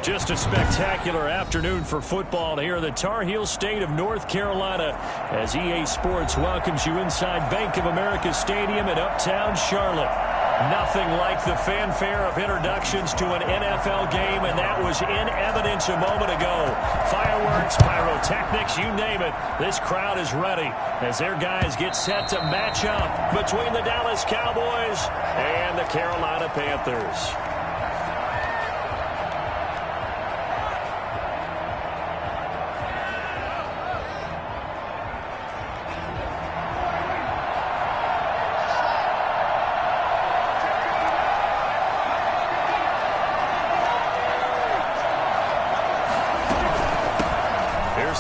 Just a spectacular afternoon for football here in the Tar Heel state of North Carolina as EA Sports welcomes you inside Bank of America Stadium in Uptown Charlotte. Nothing like the fanfare of introductions to an NFL game, and that was in evidence a moment ago. Fireworks, pyrotechnics, you name it. This crowd is ready as their guys get set to match up between the Dallas Cowboys and the Carolina Panthers.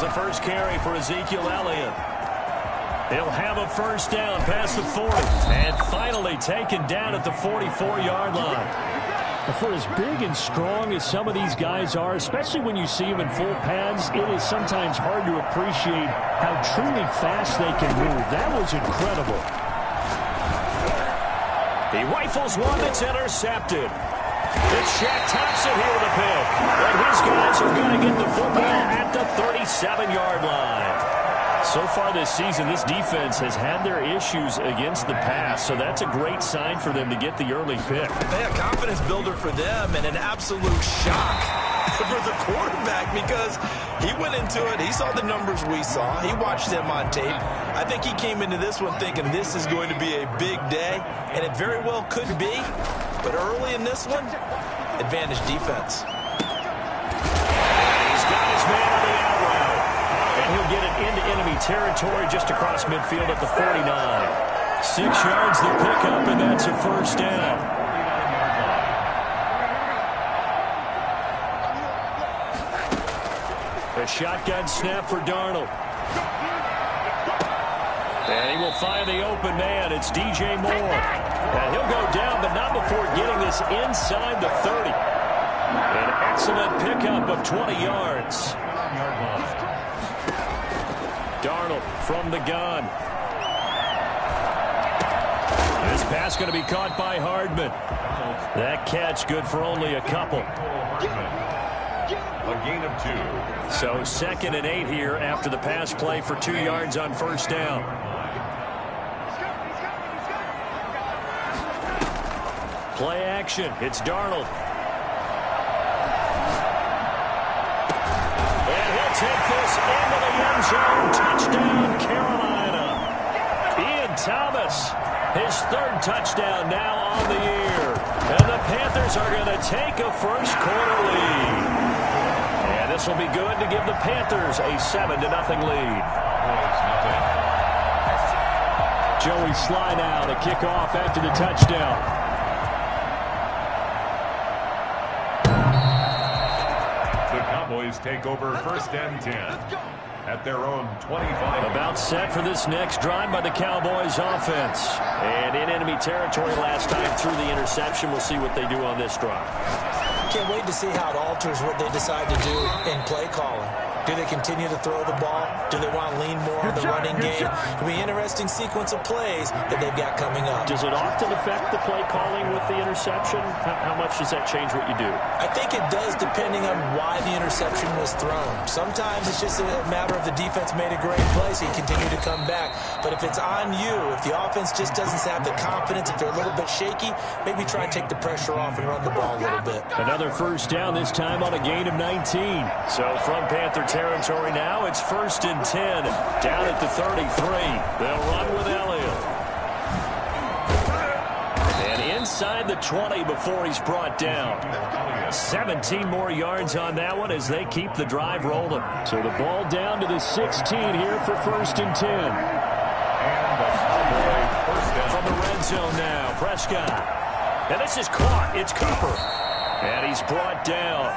The first carry for Ezekiel Elliott. He'll have a first down past the 40 and finally taken down at the 44-yard line. For as big and strong as some of these guys are, especially when you see them in full pads, it is sometimes hard to appreciate how truly fast they can move. That was incredible. He rifles one that's intercepted. It's Shaq Thompson here with a pick. And his guys are going to get the football at the 37-yard line. So far this season, this defense has had their issues against the pass, so that's a great sign for them to get the early pick. A confidence builder for them and an absolute shock for the quarterback because he went into it. He saw the numbers we saw. He watched them on tape. I think he came into this one thinking this is going to be a big day, and it very well could be. But early in this one, advantage defense. He's got his man on the out route. And he'll get it into enemy territory just across midfield at the 49. 6 yards the pickup, and that's a first down. A shotgun snap for Darnold. And he will find the open man. It's DJ Moore. And he'll go down, but not before getting this inside the 30. An excellent pickup of 20 yards. Darnold from the gun. This pass going to be caught by Hardman. That catch good for only a couple. A gain of 2. So 2nd and 8 here after the pass play for 2 yards on first down. Play action. It's Darnold. And he'll take this into the end zone. Touchdown, Carolina. Ian Thomas, his 3rd touchdown now on the year. And the Panthers are going to take a first quarter lead. And this will be good to give the Panthers a 7-0 lead. Joey Sly now to kick off after the touchdown. Cowboys take over 1st and 10 at their own 25. About set for this next drive by the Cowboys offense. And in enemy territory last time through the interception. We'll see what they do on this drive. Can't wait to see how it alters what they decide to do in play calling. Do they continue to throw the ball? Do they want to lean more on the running game? It'll be an interesting sequence of plays that they've got coming up. Does it often affect the play calling with the interception? How much does that change what you do? I think it does depending on why the interception was thrown. Sometimes it's just a matter of the defense made a great play, so you continue to come back. But if it's on you, if the offense just doesn't have the confidence, if they're a little bit shaky, maybe try and take the pressure off and run the ball a little bit. Another first down, this time on a gain of 19. So from Panther territory now, it's 1st and 10. Down at the 33. They'll run with Elliott. And inside the 20 before he's brought down. 17 more yards on that one as they keep the drive rolling. So the ball down to the 16 here for 1st and 10. From the red zone now, Prescott. And this is caught. It's Cooper. And he's brought down.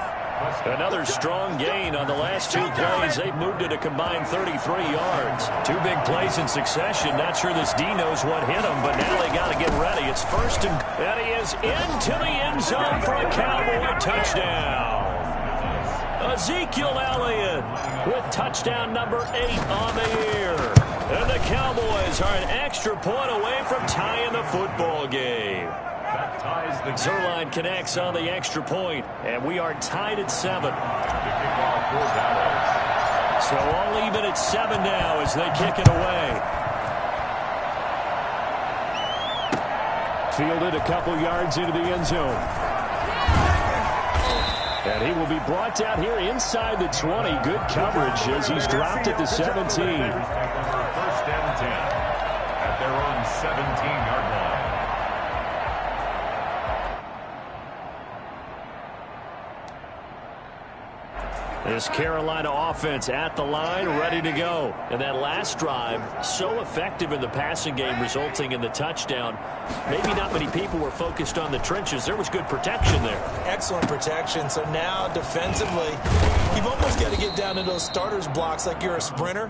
Another strong gain on the last 2 plays. They've moved it a combined 33 yards. 2 big plays in succession. Not sure this D knows what hit him, but now they got to get ready. It's 1st and he is into the end zone for a Cowboy touchdown. Ezekiel Elliott with touchdown number 8 on the year. And the Cowboys are an extra point away from tying the football game. ties the game. Zuerlein connects on the extra point, and we are tied at 7. The kickoff for Dallas. So all even at 7 now as they kick it away. Fielded a couple yards into the end zone. And he will be brought down here inside the 20. Good coverage as he's dropped at the 17. First and 10 at their own 17-yard line. This Carolina offense at the line, ready to go. And that last drive, so effective in the passing game, resulting in the touchdown. Maybe not many people were focused on the trenches. There was good protection there. Excellent protection. So now, defensively, you've almost got to get down to those starters blocks like you're a sprinter.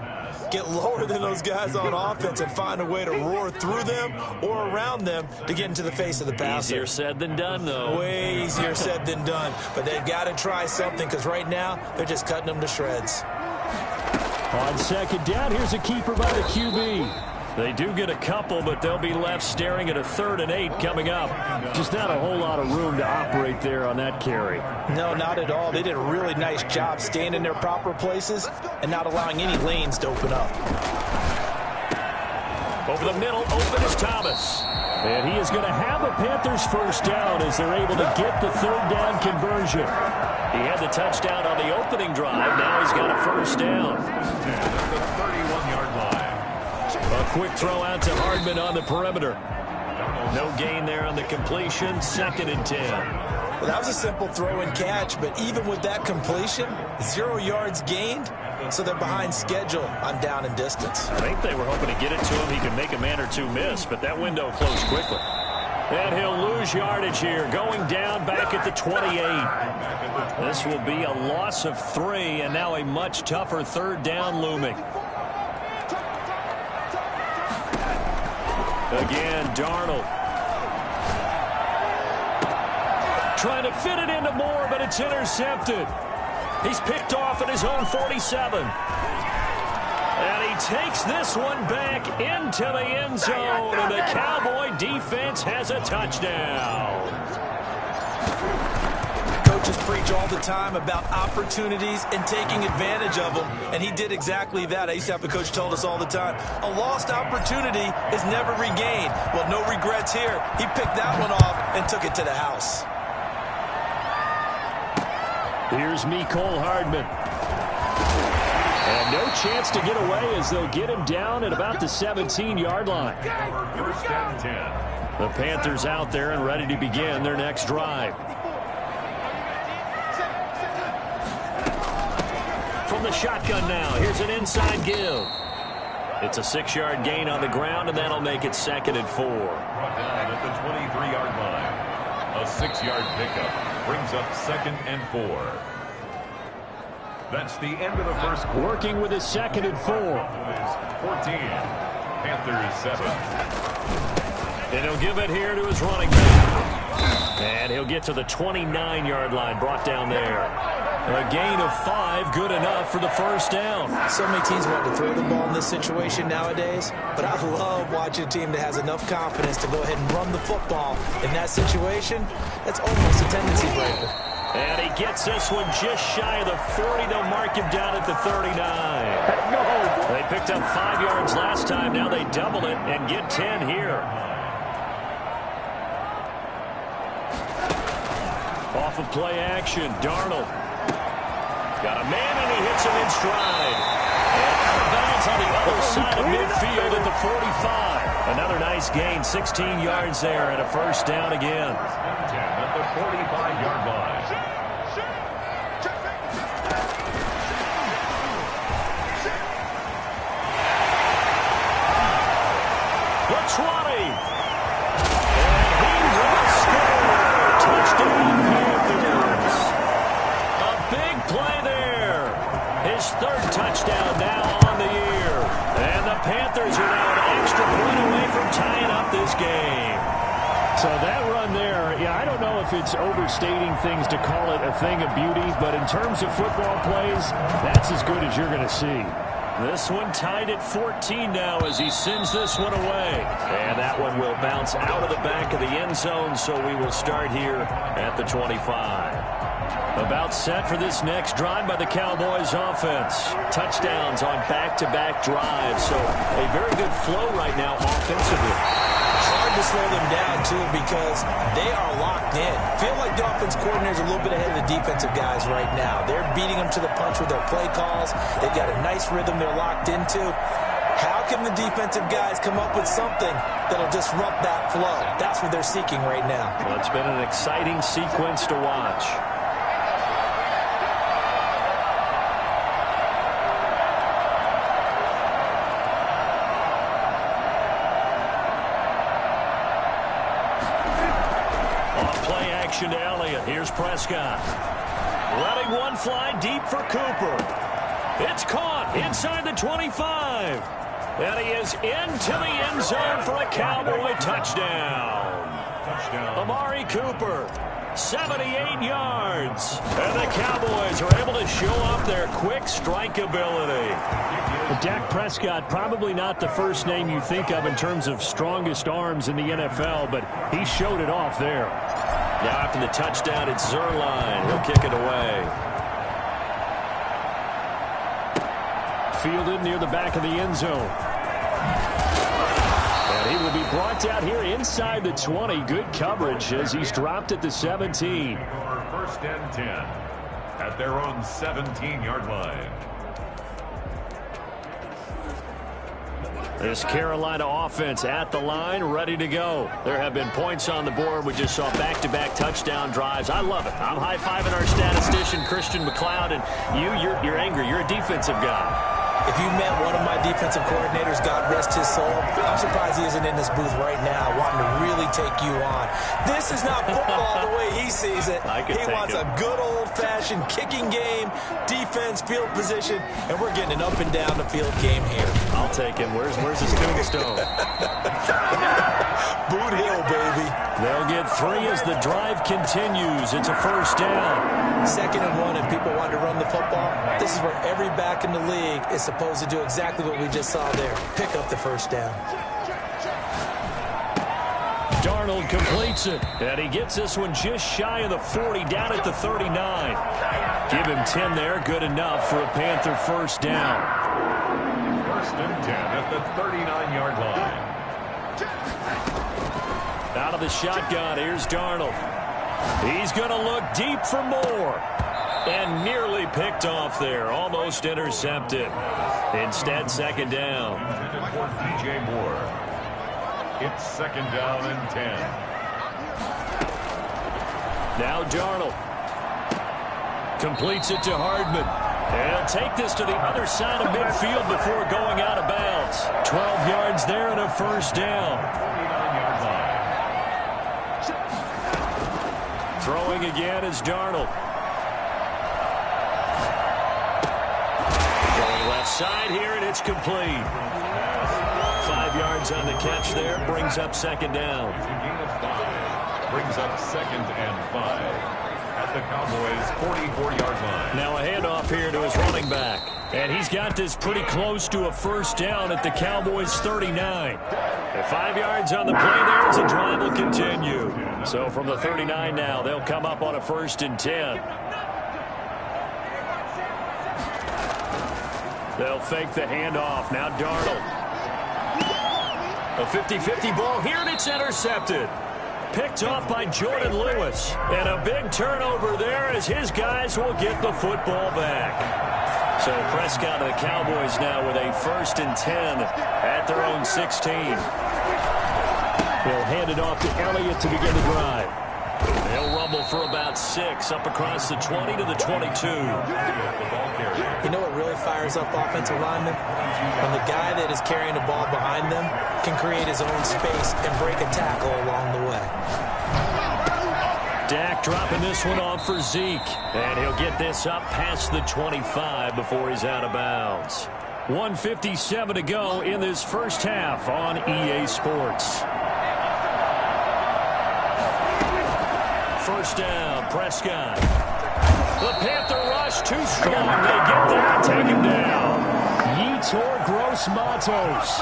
Get lower than those guys on offense and find a way to roar through them or around them to get into the face of the passer. Easier said than done, though. Way easier said than done. But they've got to try something because right now they're just cutting them to shreds. On second down, here's a keeper by the QB. They do get a couple, but they'll be left staring at a 3rd and 8 coming up. Just not a whole lot of room to operate there on that carry. No, not at all. They did a really nice job staying in their proper places and not allowing any lanes to open up. Over the middle, open is Thomas. And he is going to have a Panthers first down as they're able to get the 3rd down conversion. He had the touchdown on the opening drive. Now he's got a first down. At the 31-yard line. A quick throw out to Hardman on the perimeter. No gain there on the completion. 2nd and 10. Well, that was a simple throw and catch, but even with that completion, 0 yards gained, so they're behind schedule on down and distance. I think they were hoping to get it to him. He could make a man or two miss, but that window closed quickly. And he'll lose yardage here, going down back at the 28. This will be a loss of 3, and now a much tougher 3rd down looming. Again, Darnold. Trying to fit it into Moore, but it's intercepted. He's picked off at his own 47. And he takes this one back into the end zone, and the Cowboy defense has a touchdown. Coaches preach all the time about opportunities and taking advantage of them, and he did exactly that. I used to have a coach told us all the time, a lost opportunity is never regained. Well, no regrets here. He picked that one off and took it to the house. Here's Mecole Hardman. And no chance to get away as they'll get him down at about the 17-yard line. First and 10. The Panthers out there and ready to begin their next drive. From the shotgun now, here's an inside give. It's a 6-yard gain on the ground, and that'll make it 2nd and 4. Brought down at the 23-yard line. A 6-yard pickup brings up 2nd and 4. That's the end of the first quarter. Working with a 2nd and 4. 14. Panthers 7. And he'll give it here to his running back. And he'll get to the 29-yard line, brought down there. A gain of 5, good enough for the first down. So many teams want to throw the ball in this situation nowadays, but I love watching a team that has enough confidence to go ahead and run the football. In that situation, that's almost a tendency breaker. And he gets this one just shy of the 40. They'll mark him down at the 39. They picked up 5 yards last time. Now they double it and get 10 here. Off of play action, Darnold. Got a man, and he hits him in stride. And out of bounds on the other side of midfield at the 45. Another nice gain, 16 yards there, and a first down again. 10 at the 45-yard line. The 20. And he will score. Touchdown, Panthers. A big play there. His 3rd touchdown now on the year. And the Panthers are now an extra point away from tying up this game. So that run there, yeah, I don't know if it's overstating things to call it a thing of beauty, but in terms of football plays, that's as good as you're going to see. This one tied at 14 now as he sends this one away. And that one will bounce out of the back of the end zone, so we will start here at the 25. About set for this next drive by the Cowboys offense. Touchdowns on back-to-back drives, so a very good flow right now offensively. Hard to slow them down, too, because they are locked in. Feel like the offense coordinator is a little bit ahead of the defensive guys right now. They're beating them to the punch with their play calls. They've got a nice rhythm they're locked into. How can the defensive guys come up with something that'll disrupt that flow? That's what they're seeking right now. Well, it's been an exciting sequence to watch. To Elliott. Here's Prescott. Letting one fly deep for Cooper. It's caught inside the 25. And he is into the end zone for a Cowboy touchdown. Amari Cooper, 78 yards. And the Cowboys are able to show off their quick strike ability. Dak Prescott, probably not the first name you think of in terms of strongest arms in the NFL, but he showed it off there. Now after the touchdown, it's Zuerlein. He'll kick it away. Fielded near the back of the end zone. And he will be brought down here inside the 20. Good coverage as he's dropped at the 17. First and 10 at their own 17-yard line. This Carolina offense at the line, ready to go. There have been points on the board. We just saw back-to-back touchdown drives. I love it. I'm high-fiving our statistician, Christian McLeod, and you're angry. You're a defensive guy. If you met one of my defensive coordinators, God rest his soul, I'm surprised he isn't in this booth right now wanting to really take you on. This is not football the way he sees it. He wants a good old-fashioned kicking game, defense, field position, and we're getting an up-and-down the field game here. I'll take him. Where's his tombstone? Boot Hill, baby. They'll get 3 as the drive continues. It's a first down. 2nd and 1, and people want to run the football. This is where every back in the league is supposed to do exactly what we just saw there. Pick up the first down. Darnold completes it, and he gets this one just shy of the 40, down at the 39. Give him 10 there, good enough for a Panther first down. First and 10 at the 39-yard line. Out of the shotgun, here's Darnold. He's going to look deep for more. And nearly picked off there. Almost intercepted. Instead, 2nd down. For DJ Moore. It's 2nd down and 10. Now Darnold. Completes it to Hardman. And he'll take this to the other side of midfield before going out of bounds. 12 yards there and a first down. 49-yard line. Throwing again is Darnold. Going left side here, and it's complete. 5 yards on the catch there. Brings up 2nd down. Gain of 5. Brings up 2nd and 5. At the Cowboys' 44-yard line. Now a handoff here to his running back. And he's got this pretty close to a first down at the Cowboys' 39. And 5 yards on the play there as the drive will continue. So from the 39 now, they'll come up on a 1st and 10. They'll fake the handoff. Now Darnold. A 50-50 ball here, and it's intercepted. Picked off by Jordan Lewis. And a big turnover there as his guys will get the football back. So Prescott of the Cowboys now with a 1st and 10 at their own 16. They'll hand it off to Elliott to begin the drive. They'll rumble for about 6 up across the 20 to the 22. You know what really fires up offensive linemen? When the guy that is carrying the ball behind them can create his own space and break a tackle along the way. Dak dropping this one off for Zeke. And he'll get this up past the 25 before he's out of bounds. 1:57 to go in this first half on EA Sports. First down, Prescott. The Panther rush too strong. They get there and take him down. Yetur Gross-Matos.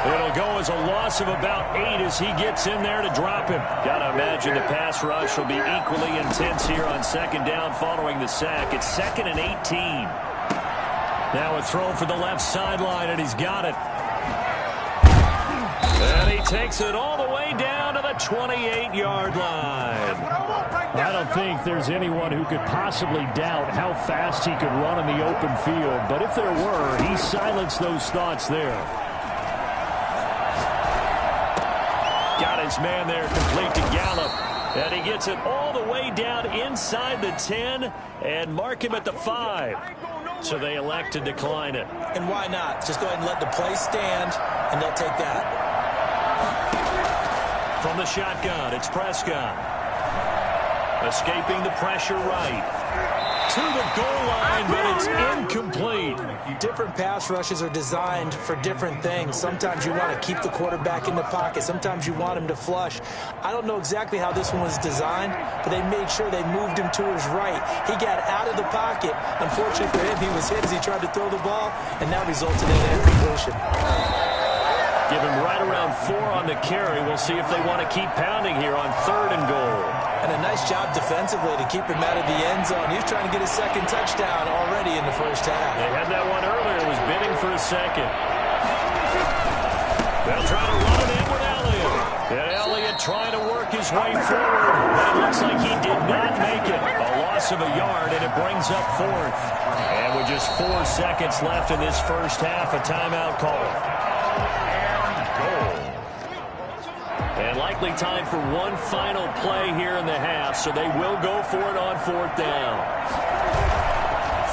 It'll go as a loss of about 8 as he gets in there to drop him. Gotta imagine the pass rush will be equally intense here on second down following the sack. It's 2nd and 18. Now a throw for the left sideline, and he's got it. And he takes it all the way down to the 28-yard line. I don't think there's anyone who could possibly doubt how fast he could run in the open field. But if there were, he silenced those thoughts there. Got his man there complete to Gallup. And he gets it all the way down inside the 10 and mark him at the 5. So they elect to decline it. And why not? Just go ahead and let the play stand, and they'll take that. From the shotgun, it's Prescott. Escaping the pressure right. To the goal line, but it's incomplete. Different pass rushes are designed for different things. Sometimes you want to keep the quarterback in the pocket. Sometimes you want him to flush. I don't know exactly how this one was designed, but they made sure they moved him to his right. He got out of the pocket. Unfortunately for him, he was hit as he tried to throw the ball, and that resulted in an incompletion. Give him right around 4 on the carry. We'll see if they want to keep pounding here on 3rd and goal. And a nice job defensively to keep him out of the end zone. He was trying to get his 2nd touchdown already in the first half. They had that one earlier. Was bidding for a 2nd. They'll try to run it in with Elliott. And Elliott trying to work his way forward. But it looks like he did not make it. A loss of a yard, and it brings up 4th. And with just 4 seconds left in this first half, a timeout call. And likely time for one final play here in the half, so they will go for it on 4th down.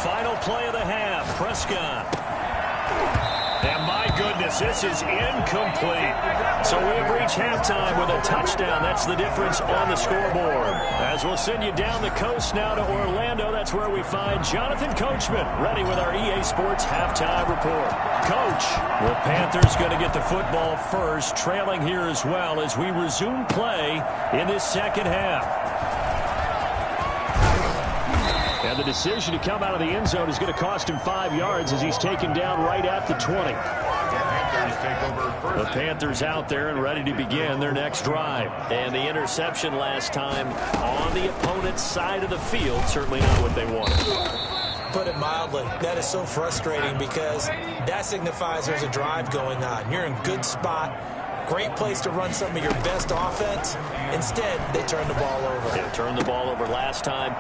Final play of the half, Prescott. And my goodness, this is incomplete. So we have reached halftime with a touchdown. That's the difference on the scoreboard. As we'll send you down the coast now to Orlando, that's where we find Jonathan Coachman ready with our EA Sports halftime report. Coach, the Panthers going to get the football first, trailing here as well as we resume play in this second half. And the decision to come out of the end zone is going to cost him 5 yards as he's taken down right at the 20. The Panthers out there and ready to begin their next drive. And the interception last time on the opponent's side of the field, certainly not what they wanted. Put it mildly, that is so frustrating because that signifies there's a drive going on. You're in good spot. Great place to run some of your best offense. Instead, they turn the ball over. They turned the ball over last time.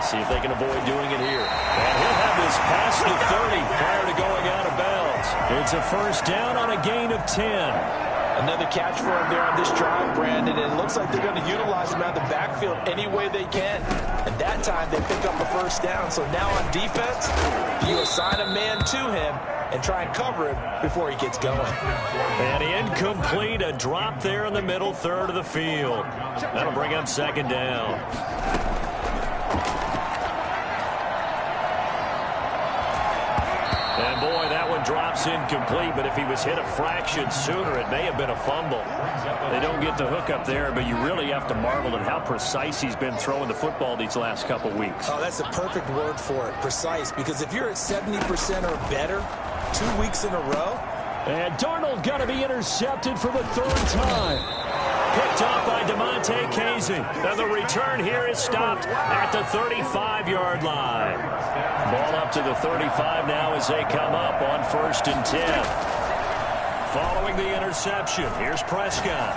See if they can avoid doing it here. And he'll have this past the 30 prior to going out of bounds. It's a first down on a gain of 10. Another catch for him there on this drive, Brandon, and it looks like they're going to utilize him out of the backfield any way they can. And that time, they pick up a first down. So now on defense, you assign a man to him and try and cover him before he gets going. And incomplete, a drop there in the middle third of the field. That'll bring up 2nd down. And boy, that one drops incomplete, but if he was hit a fraction sooner, it may have been a fumble. They don't get the hook up there, but you really have to marvel at how precise he's been throwing the football these last couple weeks. Oh, that's a perfect word for it, precise, because if you're at 70% or better 2 weeks in a row. And Darnold got to be intercepted for the 3rd time. Picked off by DeMonte Casey. And the return here is stopped at the 35-yard line. Ball up to the 35 now as they come up on 1st and 10. Following the interception, here's Prescott.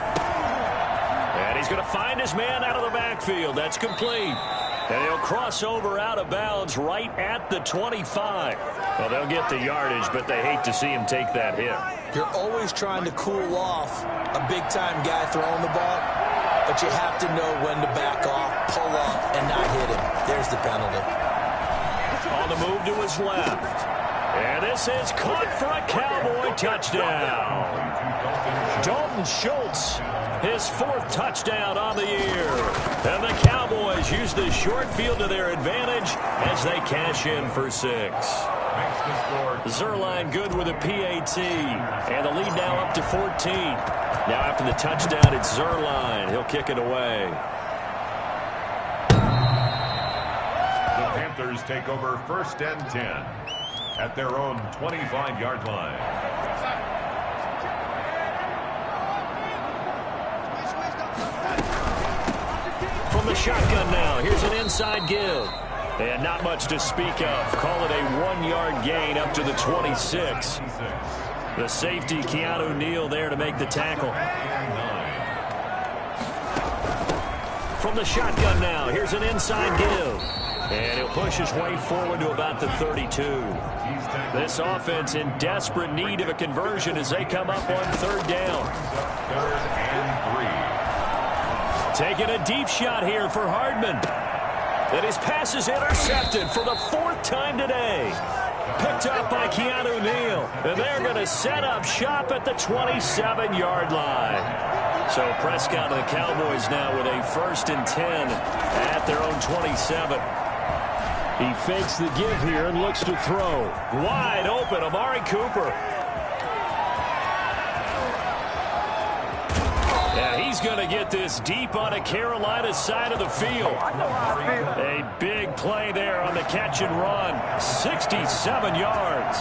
And he's going to find his man out of the backfield. That's complete. And he'll cross over out of bounds right at the 25. Well, they'll get the yardage, but they hate to see him take that hit. You're always trying to cool off a big-time guy throwing the ball, but you have to know when to back off, pull up, and not hit him. There's the penalty. On the move to his left. And this is caught for a Cowboy touchdown. Dalton Schultz, his 4th touchdown on the year. And the Cowboys use the short field to their advantage as they cash in for 6. Zuerlein good with a PAT. And the lead now up to 14. Now after the touchdown, it's Zuerlein. He'll kick it away. The Panthers take over 1st and 10. at their own 25-yard line. From the shotgun now, here's an inside give. And not much to speak of. Call it a 1-yard gain up to the 26. The safety, Keanu Neal, there to make the tackle. From the shotgun now, here's an inside give. And he'll push his way forward to about the 32. This offense in desperate need of a conversion as they come up on 3rd down. 3rd and 3. Taking a deep shot here for Hardman. And his pass is intercepted for the 4th time today. Picked up by Keanu Neal. And they're going to set up shop at the 27-yard line. So Prescott and the Cowboys now with a 1st and 10 at their own 27. He fakes the give here and looks to throw. Wide open, Amari Cooper. And he's going to get this deep on a Carolina side of the field. A big play there on the catch and run. 67 yards.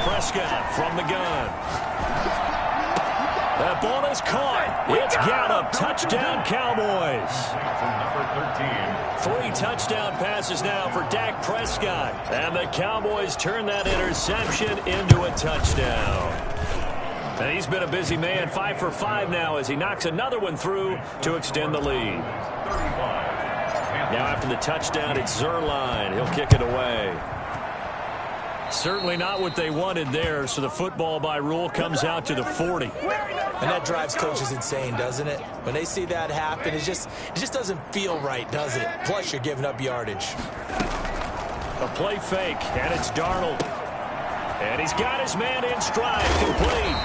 Prescott from the gun. That ball is caught. It's Gallup. Touchdown, Cowboys. 3 touchdown passes now for Dak Prescott. And the Cowboys turn that interception into a touchdown. And he's been a busy man, 5 for 5 now as he knocks another one through to extend the lead. Now after the touchdown, it's Zuerlein. He'll kick it away. Certainly not what they wanted there, so the football by rule comes out to the 40. And that drives coaches insane, doesn't it? When they see that happen, it just doesn't feel right, does it? Plus, you're giving up yardage. A play fake, and it's Darnold. And he's got his man in stride, complete.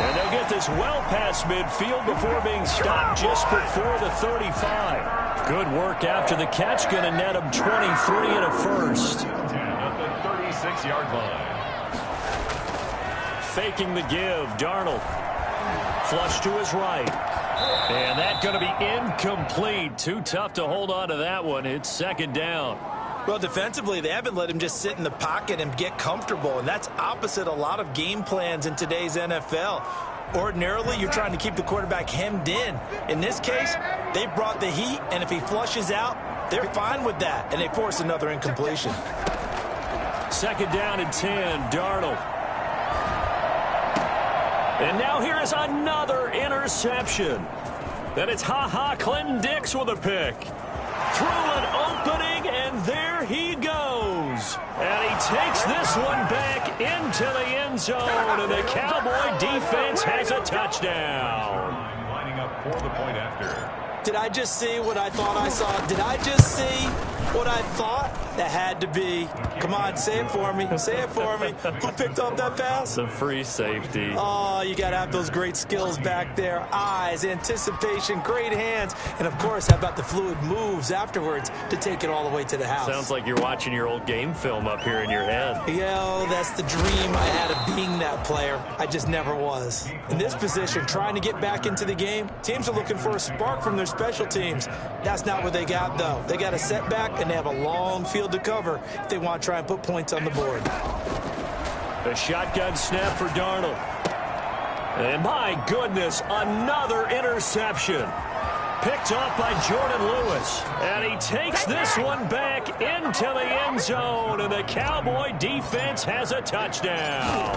And they'll get this well past midfield before being stopped just before the 35. Good work after the catch, going to net him 23 and a first. 6-yard line. Faking the give, Darnold. Flush to his right. And that's going to be incomplete. Too tough to hold on to that one. It's 2nd down. Well, defensively, they haven't let him just sit in the pocket and get comfortable, and that's opposite a lot of game plans in today's NFL. Ordinarily, you're trying to keep the quarterback hemmed in. In this case, they brought the heat, and if he flushes out, they're fine with that, and they force another incompletion. 2nd down and 10, Darnold. And now here is another interception. Then it's Clinton Dix with a pick. Through an opening, and there he goes. And he takes this one back into the end zone, and the Cowboy defense has a touchdown. Lining up for the point after. Did I just see what I thought I saw? Did I just see what I thought? That had to be. Come on, say it for me. Say it for me. Who picked up that pass? The free safety. Oh, you got to have those great skills back there. Eyes, anticipation, great hands. And, of course, how about the fluid moves afterwards to take it all the way to the house? Sounds like you're watching your old game film up here in your head. Yeah, that's the dream I had of being that player. I just never was. In this position, trying to get back into the game, teams are looking for a spark from their special teams. That's not what they got, though. They got a setback, and they have a long field to cover if they want to try and put points on the board. A shotgun snap for Darnold. And my goodness, another interception. Picked off by Jordan Lewis. And he takes this one back into the end zone. And the Cowboy defense has a touchdown.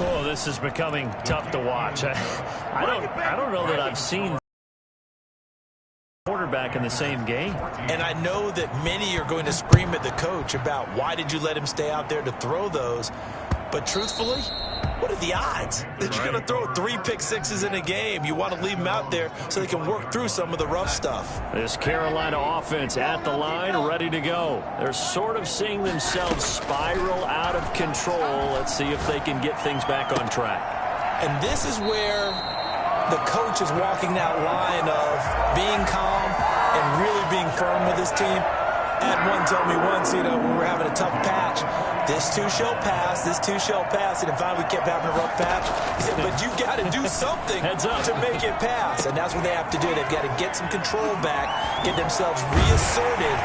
Oh, this is becoming tough to watch. I don't know that I've seen quarterback in the same game. And I know that many are going to scream at the coach about why did you let him stay out there to throw those. But truthfully, what are the odds that you're going to throw 3 pick sixes in a game? You want to leave them out there so they can work through some of the rough stuff. This Carolina offense at the line, ready to go. They're sort of seeing themselves spiral out of control. Let's see if they can get things back on track. And this is where the coach is walking that line of being calm and really being firm with his team. Ed one told me once, when we were having a tough patch, this too shall pass, this too shall pass. And finally we kept having a rough patch. He said, but you got to do something to make it pass. And that's what they have to do. They've got to get some control back, get themselves reasserted,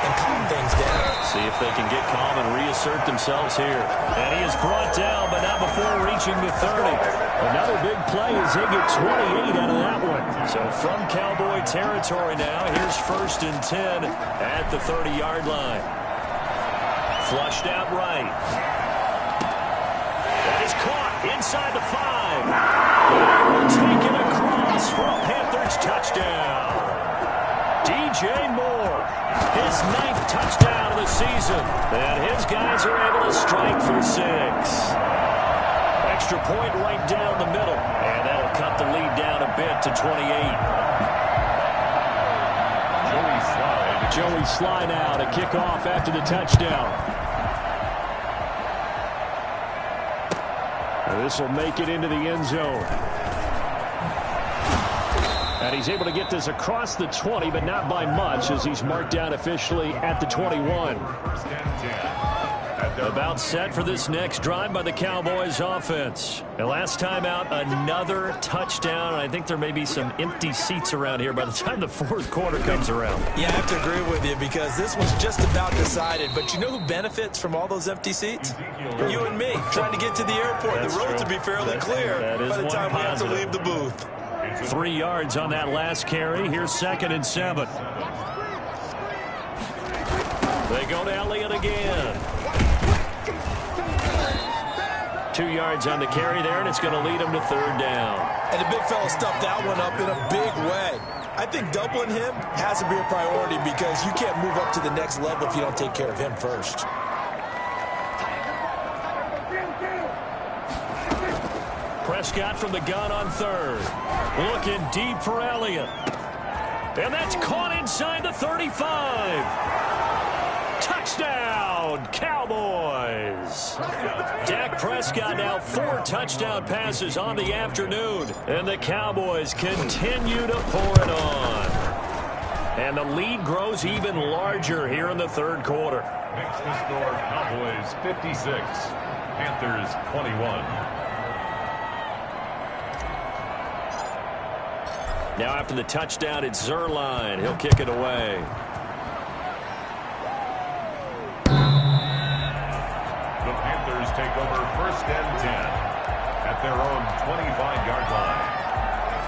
and calm things down. See if they can get calm and reassert themselves here. And he is brought down, but not before reaching the 30. Another big play as they get 28 out of that one. So from Cowboy territory now, here's 1st and 10 at the 30-yard line. Flushed out right. That is caught inside the 5. Taken across for a Panthers touchdown. DJ Moore, his 9th touchdown of the season. And his guys are able to strike for 6. Extra point right down the middle. And that'll cut the lead down a bit to 28. Joey Slye now to kick off after the touchdown. This will make it into the end zone. And he's able to get this across the 20, but not by much, as he's marked down officially at the 21. About set for this next drive by the Cowboys offense. And last time out, another touchdown. I think there may be some empty seats around here by the time the 4th quarter comes around. Yeah, I have to agree with you because this one's just about decided. But you know who benefits from all those empty seats? You and me, trying to get to the airport. The roads will be fairly clear by the time we have to leave the booth. 3 yards on that last carry. Here's 2nd and 7. They go to Elliott again. 2 yards on the carry there, and it's going to lead them to 3rd down. And the big fella stuffed that one up in a big way. I think doubling him has to be a priority because you can't move up to the next level if you don't take care of him first. Prescott from the gun on 3rd. Looking deep for Elliott. And that's caught inside the 35. Touchdown, Cowboys. Dak Prescott now 4 touchdown passes on the afternoon. And the Cowboys continue to pour it on. And the lead grows even larger here in the 3rd quarter. Makes the score Cowboys 56, Panthers 21. Now after the touchdown, it's Zuerlein. He'll kick it away. The Panthers take over 1st and 10 at their own 25-yard line.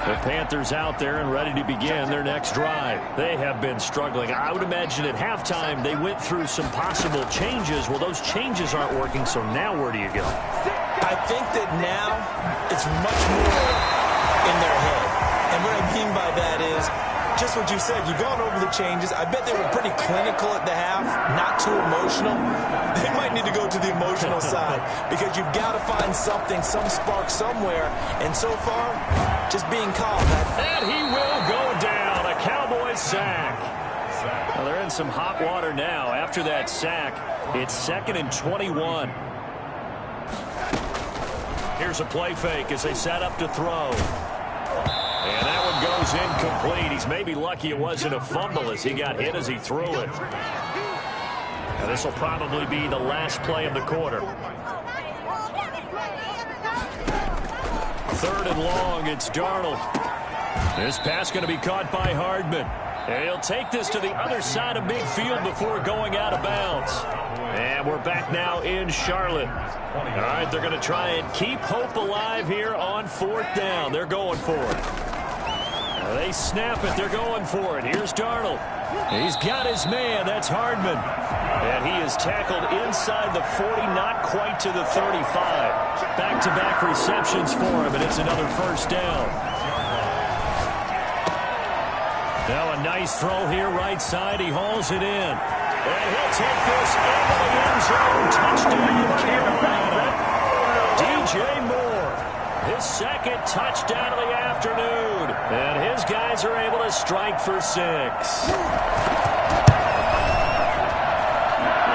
The Panthers out there and ready to begin their next drive. They have been struggling. I would imagine at halftime they went through some possible changes. Well, those changes aren't working, so now where do you go? I think that now it's much more in their head. And what I mean by that is just what you said. You've gone over the changes. I bet they were pretty clinical at the half, not too emotional. They might need to go to the emotional side because you've got to find something, some spark somewhere. And so far, just being calm. And he will go down. A Cowboys sack. Well, they're in some hot water now. After that sack, it's 2nd and 21. Here's a play fake as they set up to throw. And that one goes incomplete. He's maybe lucky it wasn't a fumble as he got hit as he threw it. And this will probably be the last play of the quarter. 3rd and long, it's Darnold. This pass going to be caught by Hardman. And he'll take this to the other side of midfield before going out of bounds. And we're back now in Charlotte. All right, they're going to try and keep hope alive here on 4th down. They're going for it. They snap it. They're going for it. Here's Darnold. He's got his man. That's Hardman. And he is tackled inside the 40, not quite to the 35. Back-to-back receptions for him, and it's another 1st down. Now a nice throw here right side. He hauls it in. And he'll take this into the end zone. Touchdown, Carolina. DJ Moore. His 2nd touchdown of the afternoon. And his guys are able to strike for 6. And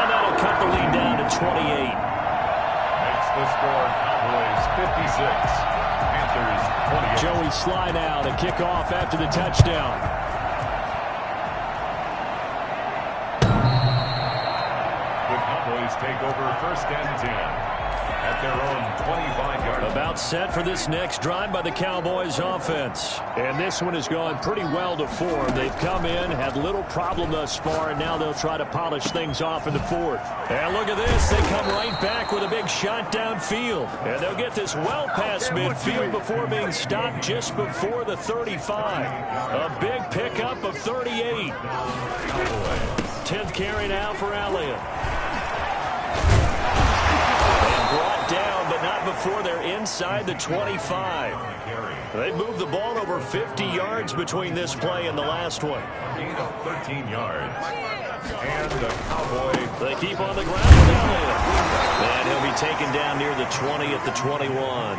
that'll cut the lead down to 28. Makes the score Cowboys 56, Panthers 28. Joey Slye now to kick off after the touchdown. Cowboys take over 1st and 10 at their own 25-yard line. About set for this next drive by the Cowboys offense. And this one has gone pretty well to form. They've come in, had little problem thus far, and now they'll try to polish things off in the fourth. And look at this. They come right back with a big shot downfield. And they'll get this well past midfield before being stopped just before the 35. A big pickup of 38. 10th carry now for Elliott. Brought down, but not before they're inside the 25. They moved the ball over 50 yards between this play and the last one. 13 yards. And the Cowboys. They keep on the ground with Elliott. And he'll be taken down near the 20 at the 21.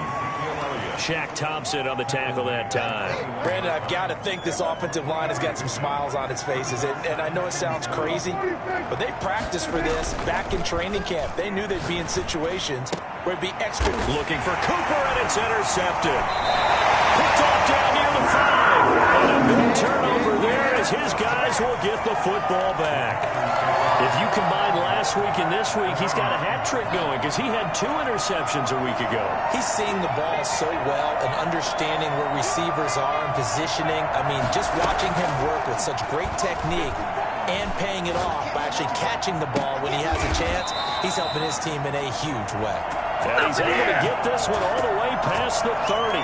Shaq Thompson on the tackle that time. Brandon, I've got to think this offensive line has got some smiles on its faces. And I know it sounds crazy, but they practiced for this back in training camp. They knew they'd be in situations where it'd be extra. Looking for Cooper, and it's intercepted. Picked off down near the 5. And a big turnover there as his guys will get the football back. If you combine last week and this week, he's got a hat trick going because he had 2 interceptions a week ago. He's seeing the ball so well and understanding where receivers are and positioning. I mean, just watching him work with such great technique and paying it off by actually catching the ball when he has a chance, he's helping his team in a huge way. And he's able to get this one all the way past the 30.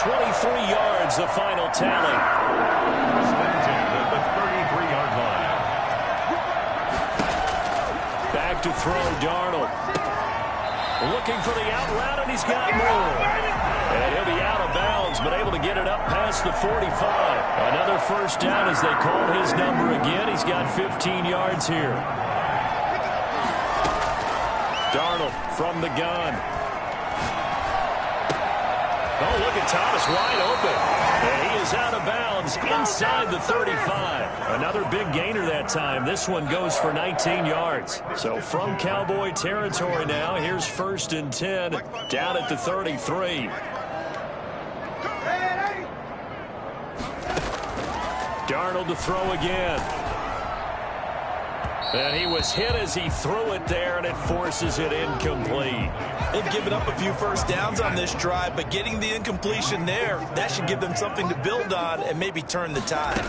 23 yards, the final tally. At the 33-yard line. Back to throw, Darnold. Looking for the out route, and he's got room. And he'll be out of bounds, but able to get it up past the 45. Another first down as they call his number again. He's got 15 yards here. Darnold from the gun. Oh, look at Thomas wide open. And he is out of bounds inside the 35. Another big gainer that time. This one goes for 19 yards. So from Cowboy territory now, here's 1st and 10 down at the 33. Darnold to throw again. And he was hit as he threw it there, and it forces it incomplete. They've given up a few first downs on this drive, but getting the incompletion there, that should give them something to build on and maybe turn the tide.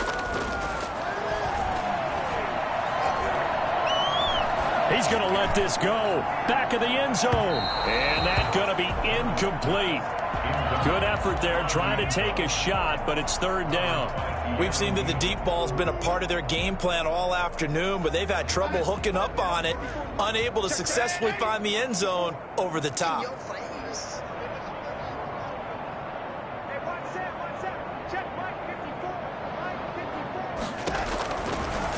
He's going to let this go. Back of the end zone. And that's going to be incomplete. Good effort there trying to take a shot, but it's 3rd down. We've seen that the deep ball's been a part of their game plan all afternoon, but they've had trouble hooking up on it, unable to successfully find the end zone over the top.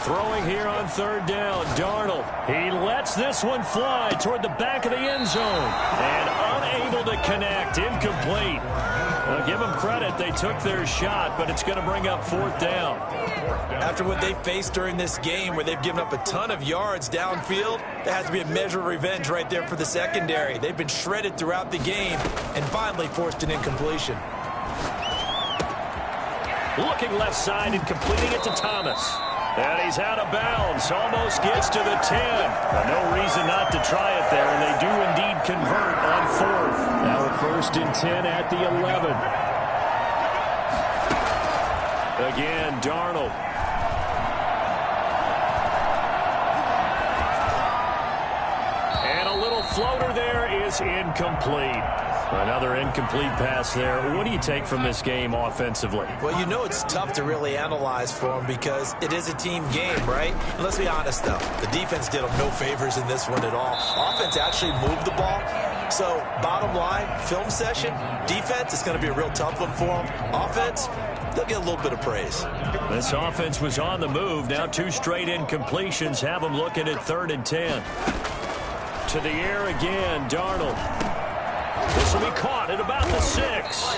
Throwing here on 3rd down, Darnold. He lets this one fly toward the back of the end zone. And unable to connect, incomplete. Well, give them credit, they took their shot, but it's going to bring up 4th down. After what they faced during this game where they've given up a ton of yards downfield, there has to be a measure of revenge right there for the secondary. They've been shredded throughout the game and finally forced an incompletion. Looking left side and completing it to Thomas. And he's out of bounds, almost gets to the 10. No reason not to try it there, and they do indeed convert on 4th. Now 1st and 10 at the 11. Again, Darnold. And a little floater there is incomplete. Another incomplete pass there. What do you take from this game offensively? Well, you know it's tough to really analyze for them because it is a team game, right? And let's be honest, though. The defense did them no favors in this one at all. Offense actually moved the ball. So, bottom line, film session, defense is going to be a real tough one for them. Offense, they'll get a little bit of praise. This offense was on the move. Now 2 straight incompletions have them looking at 3rd and 10. To the air again, Darnold. This will be caught at about the 6.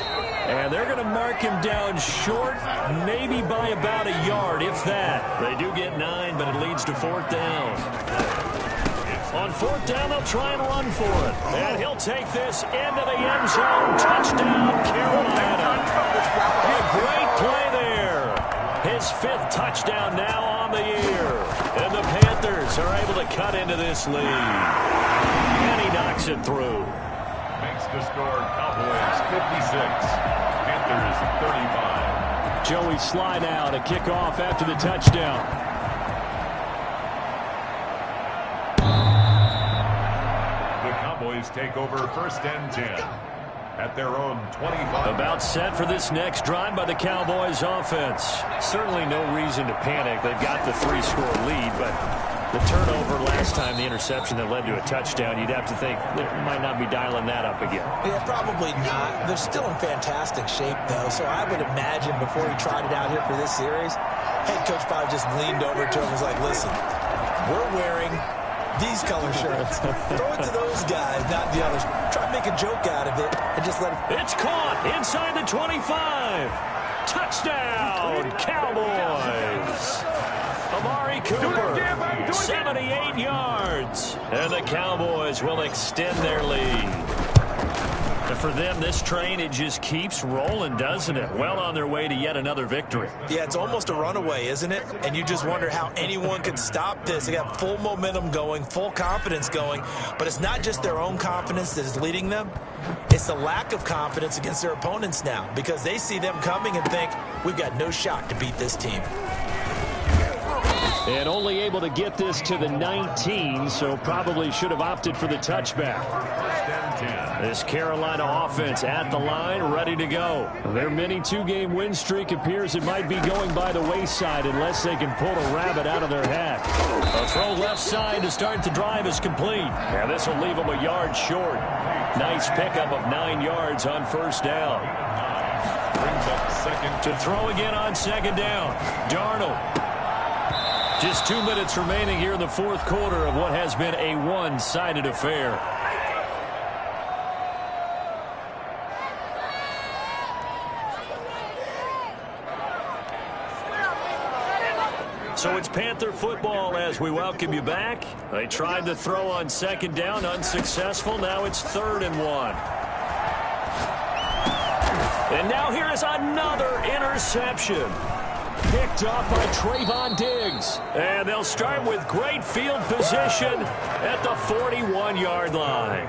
And they're going to mark him down short, maybe by about a yard, if that. They do get 9, but it leads to 4th down. On 4th down, they'll try and run for it. And he'll take this into the end zone. Touchdown, Carolina. A great play there. His 5th touchdown now on the year. And the Panthers Panthers are able to cut into this lead. And he knocks it through. Makes the score Cowboys 56, Panthers 35. Joey Sly now to kick off after the touchdown. The Cowboys take over 1st and 10 at their own 25. About set for this next drive by the Cowboys offense. Certainly no reason to panic. They've got the 3-score lead, but the turnover last time, the interception that led to a touchdown, you'd have to think they might not be dialing that up again. Yeah, probably not. They're still in fantastic shape, though, so I would imagine before he tried it out here for this series, head coach probably just leaned over to him and was like, listen, we're wearing these color shirts. Throw it to those guys, not the others. Try to make a joke out of it and just let it. It's caught inside the 25. Touchdown, Cowboys. Amari Cooper, 78 yards. And the Cowboys will extend their lead. And for them, this train, it just keeps rolling, doesn't it? Well on their way to yet another victory. Yeah, it's almost a runaway, isn't it? And you just wonder how anyone could stop this. They got full momentum going, full confidence going. But it's not just their own confidence that is leading them. It's the lack of confidence against their opponents now, because they see them coming and think, we've got no shot to beat this team. And only able to get this to the 19, so probably should have opted for the touchback. 1st and 10. This Carolina offense at the line, ready to go. Their mini 2-game win streak appears it might be going by the wayside unless they can pull a rabbit out of their hat. A throw left side to start the drive is complete. Now this will leave them a yard short. Nice pickup of 9 yards on 1st down. Brings up 2nd. To throw again on 2nd down. Darnold. Just 2 minutes remaining here in the 4th quarter of what has been a one-sided affair. So it's Panther football as we welcome you back. They tried to throw on 2nd down, unsuccessful. Now it's 3rd and 1. And now here is another interception. Picked off by Trayvon Diggs. And they'll start with great field position at the 41-yard line.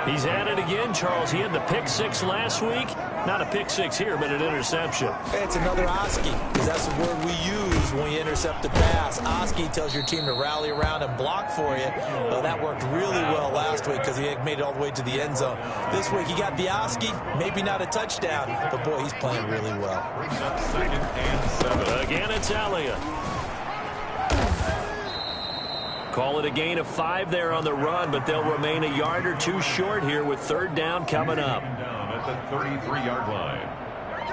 He's at it again, Charles. He had the pick 6 last week. Not a pick 6 here, but an interception. It's another Oski, because that's the word we use when you intercept a pass. Oski tells your team to rally around and block for you. Well, that worked really well last week because he made it all the way to the end zone. This week he got the Oski, maybe not a touchdown, but boy, he's playing really well. Brings up 2nd and 7. Again, it's Elliott. Call it a gain of 5 there on the run, but they'll remain a yard or 2 short here with 3rd down coming up. Down at the 33-yard line.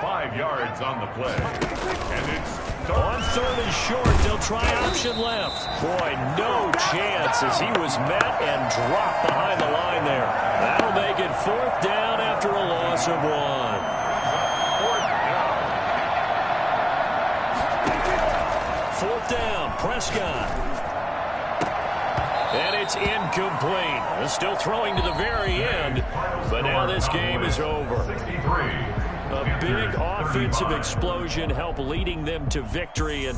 5 yards on the play. And it's on 3rd and short, they'll try option left. Boy, no chance as he was met and dropped behind the line there. That'll make it 4th down after a loss of 1. 4th down, Prescott. And it's incomplete. Still throwing to the very end, but now this game is over. 63. A big offensive explosion helped leading them to victory, and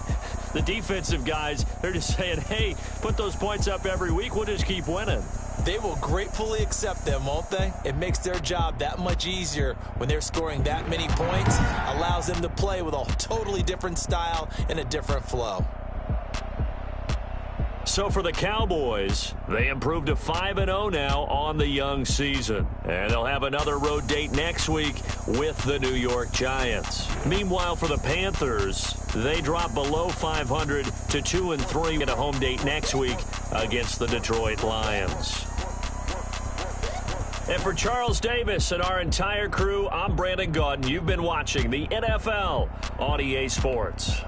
the defensive guys, they're just saying, hey, put those points up every week, we'll just keep winning. They will gratefully accept them, won't they? It makes their job that much easier when they're scoring that many points. Allows them to play with a totally different style and a different flow. So for the Cowboys, they improved to 5-0 now on the young season. And they'll have another road date next week with the New York Giants. Meanwhile, for the Panthers, they drop below 500 to 2-3 at a home date next week against the Detroit Lions. And for Charles Davis and our entire crew, I'm Brandon Gaudin. You've been watching the NFL on EA Sports.